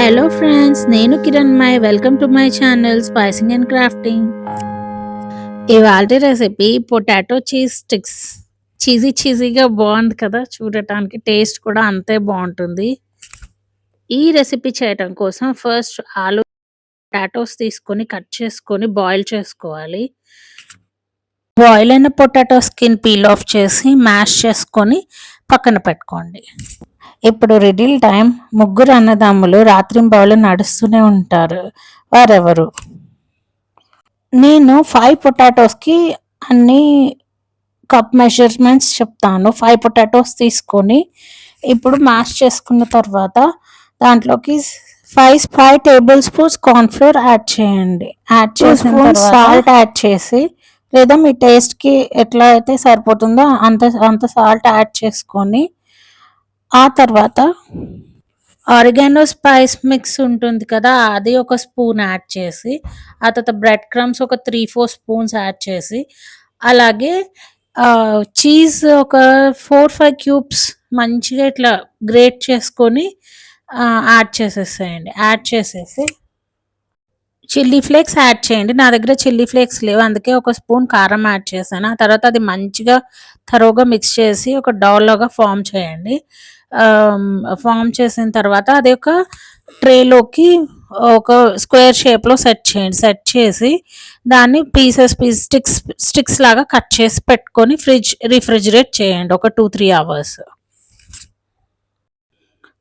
Hello friends, నేను Kiran my welcome to my channel spicing and crafting. ఇవాల్టి recipe potato cheese sticks. చీజీగా బాగుంది కదా, చూడటానికి టేస్ట్ కూడా అంతే బాగుంటుంది. ఈ రెసిపీ చేయటం కోసం ఫస్ట్ ఆలు పొటాటోస్ తీసుకొని కట్ చేసుకొని బాయిల్ చేసుకోవాలి. బాయిల్ అయిన పొటాటో స్కిన్ పీల్ ఆఫ్ చేసి మ్యాష్ చేసుకొని పక్కన పెట్టుకోండి. ఇప్పుడు రిడిల్ టైం. ముగ్గురు అన్నదమ్ములు రాత్రింబవళ్ళు నడుస్తూనే ఉంటారు. వారెవరు? నేను 5 పొటాటోస్కి అన్ని కప్ మెజర్మెంట్స్ చెప్తాను. 5 పొటాటోస్ తీసుకొని ఇప్పుడు మ్యాష్ చేసుకున్న తర్వాత దాంట్లోకి 5 టేబుల్ స్పూన్స్ కార్న్ఫ్లోర్ యాడ్ చేయండి. యాడ్ చేసిన తర్వాత సాల్ట్ యాడ్ చేసి, లేదా మీ టేస్ట్కి ఎట్లా అయితే సరిపోతుందో అంత సాల్ట్ యాడ్ చేసుకొని, ఆ తర్వాత ఆరిగానో స్పైస్ మిక్స్ ఉంటుంది కదా, అది ఒక స్పూన్ యాడ్ చేసి, ఆ తర్వాత బ్రెడ్ క్రమ్స్ ఒక 3-4 స్పూన్స్ యాడ్ చేసి, అలాగే చీజ్ ఒక 4-5 క్యూబ్స్ మంచిగా ఇట్లా గ్రేట్ చేసుకొని యాడ్ చేసేసేయండి. యాడ్ చేసేసి చిల్లీ ఫ్లేక్స్ యాడ్ చేయండి. నా దగ్గర చిల్లీ ఫ్లేక్స్ లేవు, అందుకే ఒక స్పూన్ కారం యాడ్ చేశాను. ఆ తర్వాత అది మంచిగా థరోగా మిక్స్ చేసి ఒక డౌల్లాగా ఫామ్ చేయండి. ఫామ్ చేసిన తర్వాత అది ఒక ట్రేలోకి ఒక స్క్వేర్ షేప్లో సెట్ చేయండి. సెట్ చేసి దాన్ని స్టిక్స్ లాగా కట్ చేసి పెట్టుకొని రిఫ్రిజిరేట్ చేయండి ఒక 2-3 అవర్స్.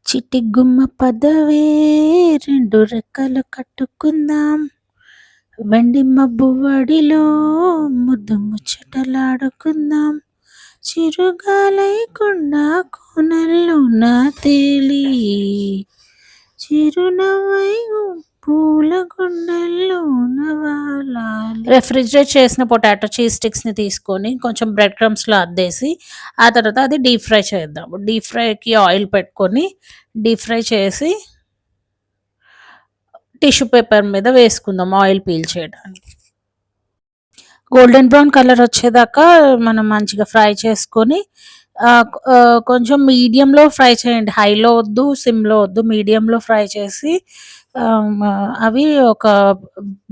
చిట్టి గుమ్మ పదవే 2 రెక్కలు కట్టుకుందాం, వెండి మబ్బు వడిలో ముద్దు ముచ్చటలాడుకుందాం, చిరుగాలైకుండా కోనల్లో నా తేలి, చిరునవ్వై పూల గుండెల్లో నవాలాలి. రెఫ్రిజిరేట్ చేసిన పొటాటో చీజ్ స్టిక్స్ని తీసుకొని కొంచెం బ్రెడ్ క్రమ్స్లో అద్దేసి, ఆ తర్వాత అది డీప్ ఫ్రై చేద్దాం. డీప్ ఫ్రైకి ఆయిల్ పెట్టుకొని డీప్ ఫ్రై చేసి టిష్యూ పేపర్ మీద వేసుకుందాం ఆయిల్ పీల్ చేయడానికి. గోల్డెన్ బ్రౌన్ కలర్ వచ్చేదాకా మనం మంచిగా ఫ్రై చేసుకొని, కొంచెం మీడియంలో ఫ్రై చేయండి. హైలో వద్దు, సిమ్లో వద్దు, మీడియంలో ఫ్రై చేసి అవి ఒక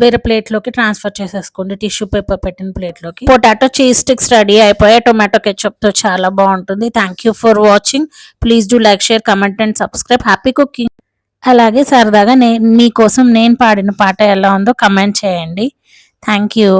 వేరే ప్లేట్లోకి ట్రాన్స్ఫర్ చేసేసుకోండి, టిష్యూ పేపర్ పెట్టిన ప్లేట్లోకి. పొటాటో చీజ్ స్టిక్స్ రెడీ అయిపోయాయి. టొమాటో కెచప్తో చాలా బాగుంటుంది. Thank you for watching. Please do like, share, comment and subscribe. Happy cooking. అలాగే సరదాగా మీకోసం నేను పాడిన పాట ఎలా ఉందో కమెంట్ చేయండి. Thank you.